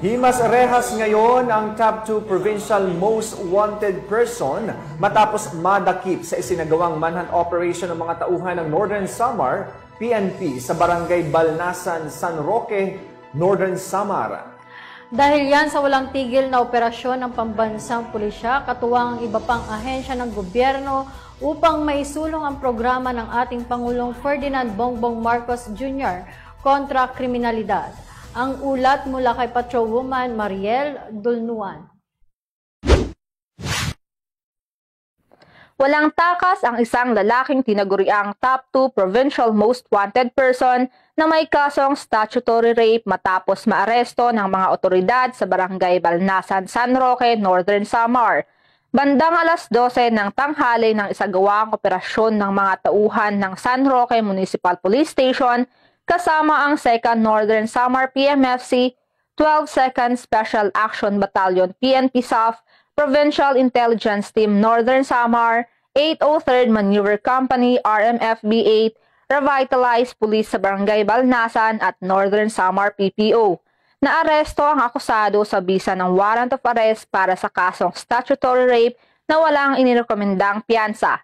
Himas rehas ngayon ang top 2 provincial most wanted person matapos madakip sa isinagawang manhunt operation ng mga tauhan ng Northern Samar PNP sa Barangay Balnasan, San Roque, Northern Samar. Dahil yan sa walang tigil na operasyon ng pambansang pulisya, katuwang iba pang ahensya ng gobyerno upang maisulong ang programa ng ating Pangulong Ferdinand Bongbong Marcos Jr. kontra kriminalidad. Ang ulat mula kay Patrolwoman Mariel Dulnuan. Walang takas ang isang lalaking tinaguriang top 2 provincial most wanted person na may kasong statutory rape matapos maaresto ng mga otoridad sa Barangay Balnasan, San Roque, Northern Samar. Bandang alas 12 ng tanghali ng isagawang operasyon ng mga tauhan ng San Roque Municipal Police Station kasama ang 2nd Northern Samar PMFC, 12nd Special Action Battalion PNP SAF, Provincial Intelligence Team Northern Samar, 803rd Maneuver Company RMFB 8, Revitalized Police sa Barangay Balnasan at Northern Samar PPO. Naaresto ang akusado sa bisa ng warrant of arrest para sa kasong statutory rape na walang inirekomendang piyansa.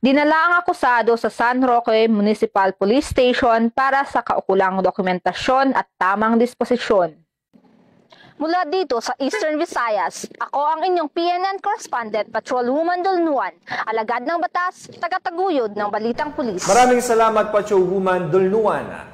Dinala ang akusado sa San Roque Municipal Police Station para sa kaukulang dokumentasyon at tamang disposisyon. Mula dito sa Eastern Visayas, ako ang inyong PNN correspondent, Patrolwoman Dulnuan, alagad ng batas, tagataguyod ng Balitang Pulis. Maraming salamat, Patrolwoman Dulnuan.